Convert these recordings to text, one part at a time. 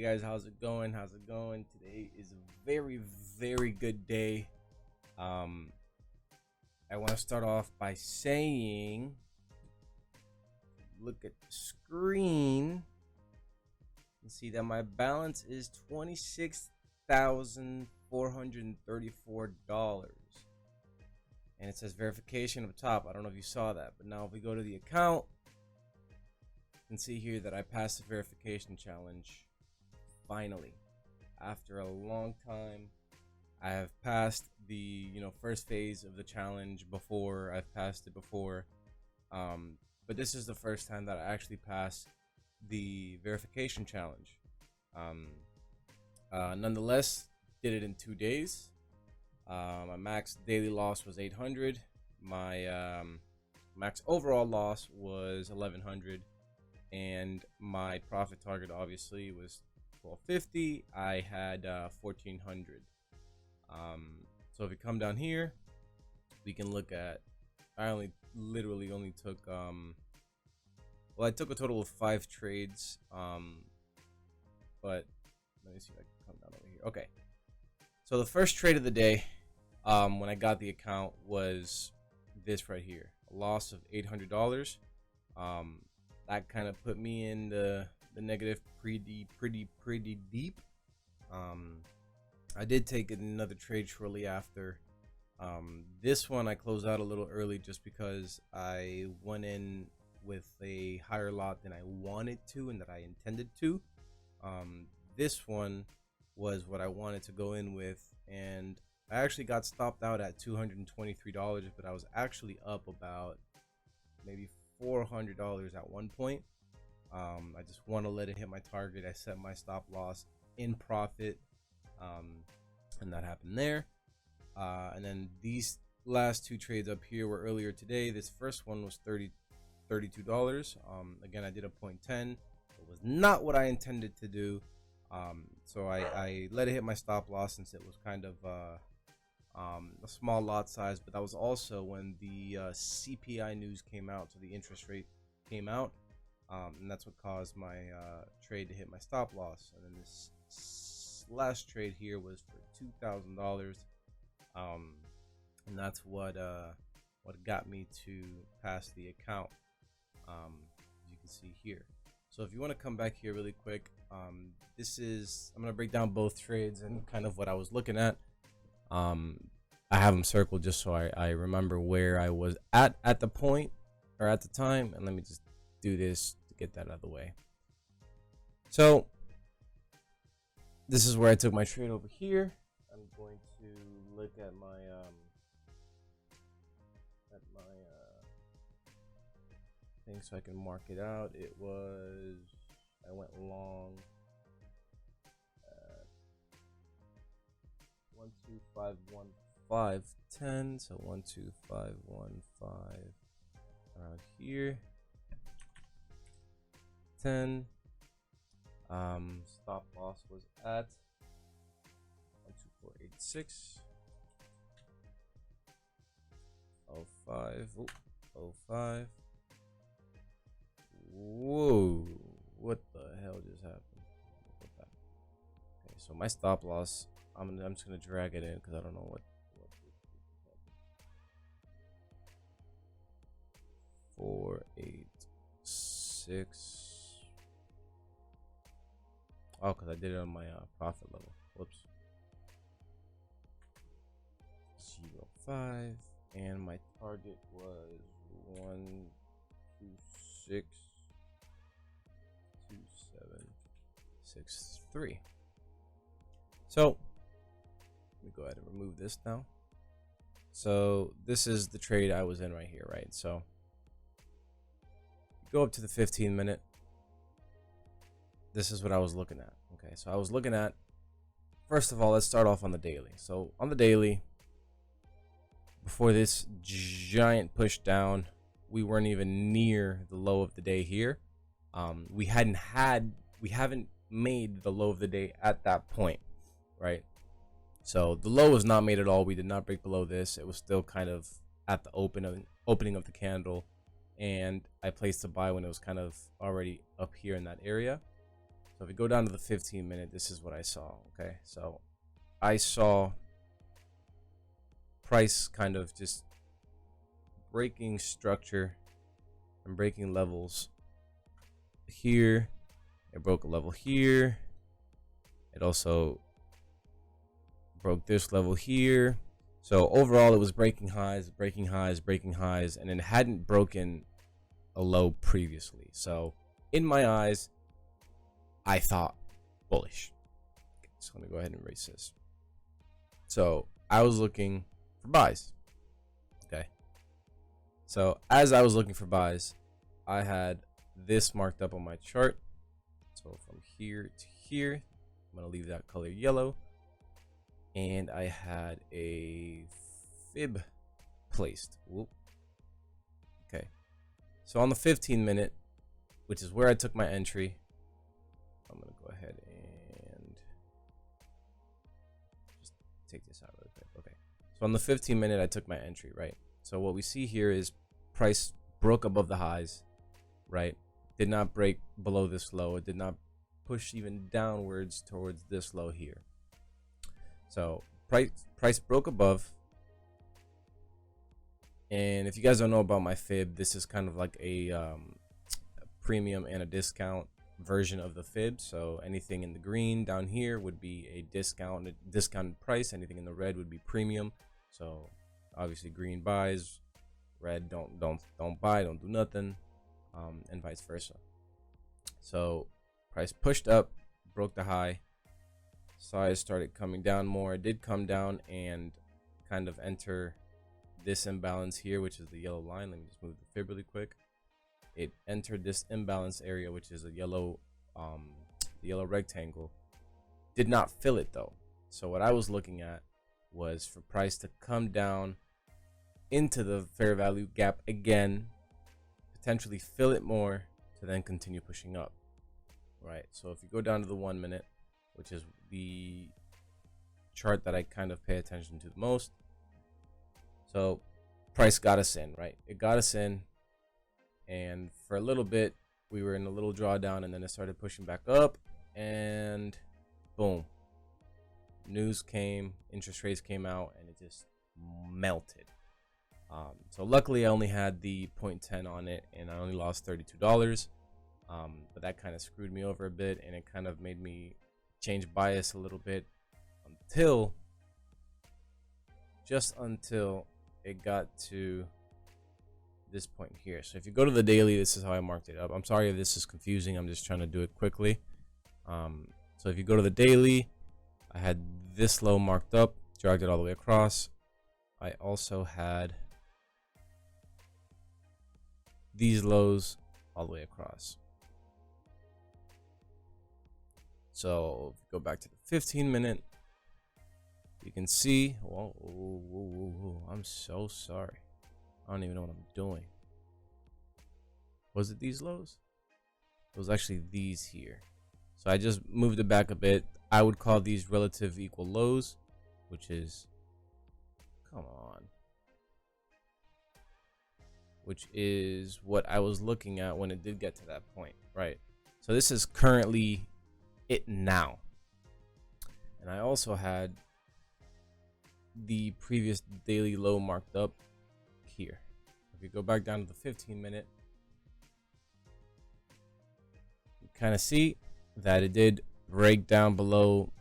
guys, how's it going? How's it going? Today is a very good day. Um I want to start off by saying, look at the screen and see that my balance is $26,434. And it says verification up top. I don't know if you saw that, but now if we go to the account, you can see here that I passed the verification challenge. Finally, after a long time, I have passed the first phase of the challenge before. I've passed it before, but this is the first time that I actually passed the verification challenge. Nonetheless, did it in 2 days. My max daily loss was 800. My max overall loss was 1100, and my profit target obviously was 1250. I had 1400. So if we come down here, we can look at, I literally only took I took a total of 5 trades, but let me see if I can come down over here. Okay, so the first trade of the day, when I got the account, was this right here, a loss of $800. That kind of put me in the negative pretty deep. I did take another trade shortly after. This one I closed out a little early just because I went in with a higher lot than I wanted to and that I intended to. This one was what I wanted to go in with, and I actually got stopped out at $223, but I was actually up about maybe $400 at one point. I just want to let it hit my target. I set my stop loss in profit, and that happened there. And then these last 2 trades up here were earlier today. This first one was $32. Again, I did a 0.10. It was not what I intended to do. So I let it hit my stop loss since it was kind of a small lot size, but that was also when the CPI news came out, so the interest rate came out, and that's what caused my trade to hit my stop loss. And then this last trade here was for $2,000, and that's what got me to pass the account, as you can see here. So if you want to come back here really quick, I'm going to break down both trades and kind of what I was looking at. I have them circled just so I remember where I was at the point, or at the time. And let me just do this to get that out of the way. So this is where I took my trade over here. I'm going to look at my thing so I can mark it out. I went long 1251510, so 12515 around here, 10. Stop loss was at 12486. 05. Ooh, 05. Whoa, what the hell just happened? Okay, so my stop loss, I'm just gonna drag it in because I don't know what 486. Oh, because I did it on my profit level. Whoops. 05, and my target was 1262763. So let me go ahead and remove this now. So this is the trade I was in right here, right? So go up to the 15-minute. This is what I was looking at. Okay, so I was looking at, first of all, let's start off on the daily. So on the daily, before this giant push down, we weren't even near the low of the day here. We haven't made the low of the day at that point, right? So the low was not made at all. We did not break below this. It was still kind of at the opening of the candle, and I placed a buy when it was kind of already up here in that area. So if we go down to the 15-minute, this is what I saw. Okay, so I saw price kind of just breaking structure and breaking levels here. It broke a level here. It also broke this level here. So overall, it was breaking highs, breaking highs, breaking highs, and it hadn't broken a low previously. So in my eyes, I thought bullish. Okay, so I'm gonna go ahead and erase this. So I was looking for buys. Okay. So as I was looking for buys, I had this marked up on my chart. So from here to here, I'm gonna leave that color yellow. And I had a fib placed. Whoop. Okay. So on the 15-minute, which is where I took my entry, I'm gonna go ahead and just take this out really quick. Okay. So on the 15-minute, I took my entry, right? So what we see here is price broke above the highs, right? Did not break below this low. It did not push even downwards towards this low here. So price broke above. And if you guys don't know about my fib, this is kind of like a premium and a discount version of the fib. So anything in the green down here would be a discounted price. Anything in the red would be premium. So obviously green buys, red don't buy, don't do nothing, and vice versa. So price pushed up, broke the high, saw it started coming down more. It did come down and kind of enter this imbalance here, which is the yellow line. Let me just move the fib really quick. It entered this imbalance area, which is a yellow the yellow rectangle. Did not fill it though. So what I was looking at was for price to come down into the fair value gap again, potentially fill it more, to then continue pushing up, right? So if you go down to the 1 minute, which is the chart that I kind of pay attention to the most, so price got us in, right? It got us in, and for a little bit we were in a little drawdown, and then it started pushing back up, and boom, news came, interest rates came out, and it just melted. So luckily I only had the 0.10 on it, and I only lost $32, but that kind of screwed me over a bit, and it kind of made me change bias a little bit just until it got to this point here. So if you go to the daily, this is how I marked it up. I'm sorry if this is confusing, I'm just trying to do it quickly. So if you go to the daily, I had this low marked up, dragged it all the way across. I also had these lows all the way across. So if you go back to the 15-minute, you can see, whoa, I'm so sorry. I don't even know what I'm doing. Was it these lows? It was actually these here. So I just moved it back a bit. I would call these relative equal lows, which is, come on, which is what I was looking at when it did get to that point, right? So this is currently it now. And I also had the previous daily low marked up here. If you go back down to the 15-minute, you kind of see that it did break down below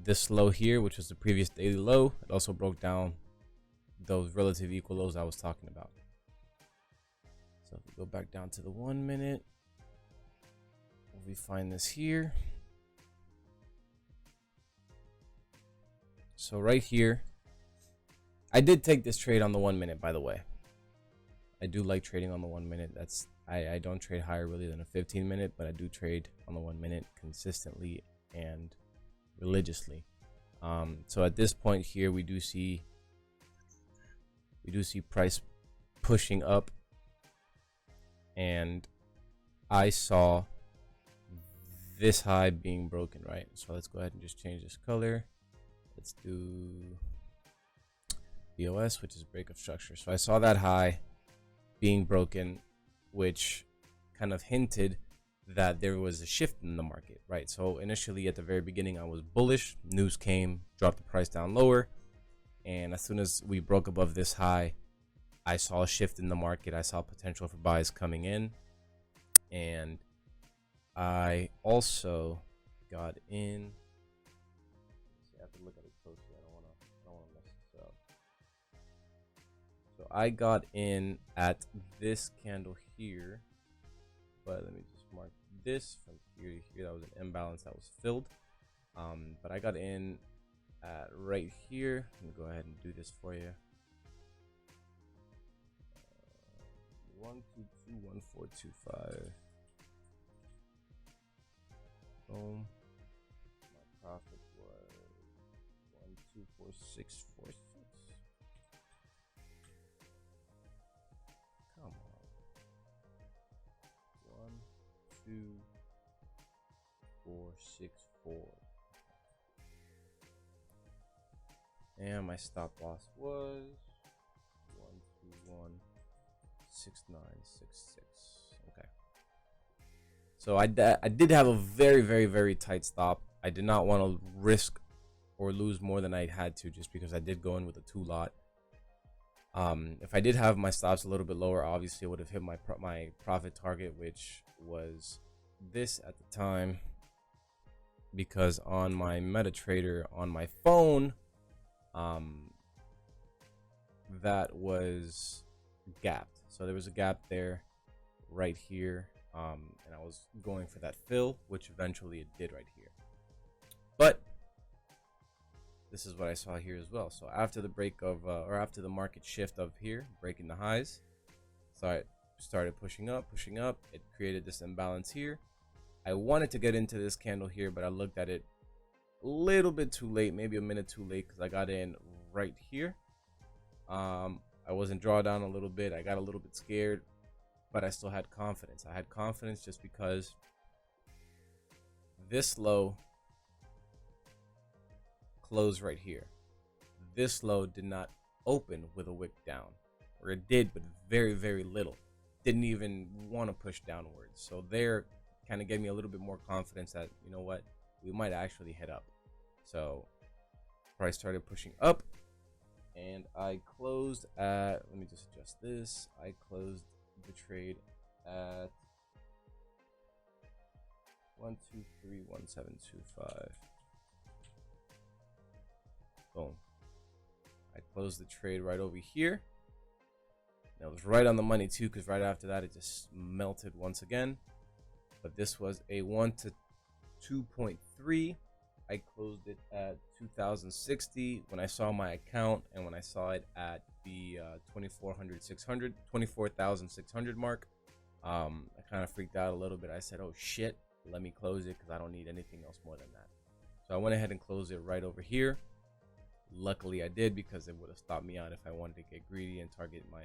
this low here, which was the previous daily low. It also broke down those relative equal lows I was talking about. So if we go back down to the 1 minute, we find this here. So right here, I did take this trade on the 1 minute, by the way. I do like trading on the 1 minute. That's I don't trade higher really than a 15-minute, but I do trade on the 1 minute consistently and religiously. So at this point here, we do see price pushing up, and I saw this high being broken, right? So let's go ahead and just change this color. Let's do BOS, which is break of structure. So I saw that high being broken, which kind of hinted that there was a shift in the market, right? So initially at the very beginning, I was bullish. News came, dropped the price down lower. And as soon as we broke above this high, I saw a shift in the market. I saw potential for buys coming in. And I also got in. I have to look at it closely. I don't want to mess this up. So I got in at this candle here, but let me just mark this from here to here. That was an imbalance that was filled. But I got in at right here. Let me go ahead and do this for you. 1221425. Boom. My profit was 124646. Come on. 12464. And my stop loss was 1216966. Okay. So I did have a very, very, very tight stop. I did not want to risk or lose more than I had to, just because I did go in with a 2 lot. If I did have my stops a little bit lower, obviously I would have hit my profit target, which was this at the time, because on my MetaTrader on my phone, that was gapped. So there was a gap there right here, and I was going for that fill, which eventually it did right here. But this is what I saw here as well. So after the break of or after the market shift up here, breaking the highs, so I started pushing up. It created this imbalance here. I wanted to get into this candle here, but I looked at it a little bit too late, maybe a minute too late, because I got in right here. I wasn't drawn down a little bit. I got a little bit scared, but I still had confidence. I had confidence just because this low closed right here. This low did not open with a wick down, or it did, but very, very little. Didn't even want to push downwards. So there kind of gave me a little bit more confidence that, you know what, we might actually head up. So price started pushing up, and I closed at, let me just adjust this. I closed the trade at 1231725. Boom. I closed the trade right over here. That was right on the money too, because right after that it just melted once again. But this was a 1 to 2.3. I closed it at 2060 when I saw my account, and when I saw it at the 24,600 mark, I kind of freaked out a little bit. I said, oh shit, let me close it, because I don't need anything else more than that. So I went ahead and closed it right over here. Luckily I did, because it would have stopped me out if I wanted to get greedy and target my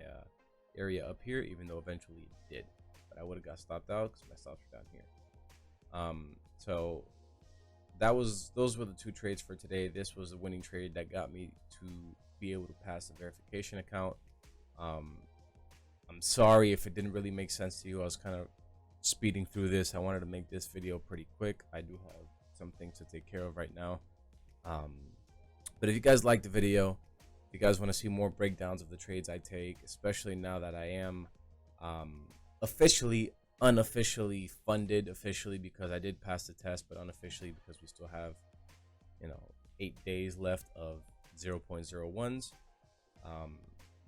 area up here, even though eventually it did. But I would have got stopped out because my stops were down here. So those were the 2 trades for today. This was a winning trade that got me to be able to pass the verification account. I'm sorry if it didn't really make sense to you. I was kind of speeding through this. I wanted to make this video pretty quick. I do have some things to take care of right now. But if you guys like the video, if you guys want to see more breakdowns of the trades I take, especially now that I am unofficially funded, officially because I did pass the test, but unofficially because we still have, 8 days left of 0.01s.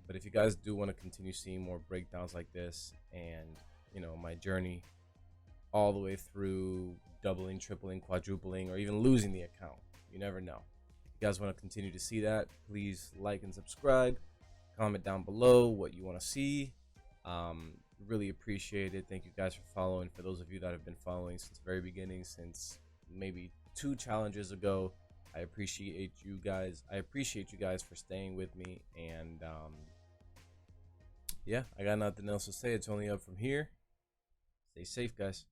But if you guys do want to continue seeing more breakdowns like this, and my journey all the way through doubling, tripling, quadrupling, or even losing the account, you never know. If you guys want to continue to see that, please like and subscribe. Comment down below what you want to see. Really appreciate it. Thank you guys for following. For those of you that have been following since the very beginning, since maybe 2 challenges ago, I appreciate you guys. I appreciate you guys for staying with me. And yeah, I got nothing else to say. It's only up from here. Stay safe, guys.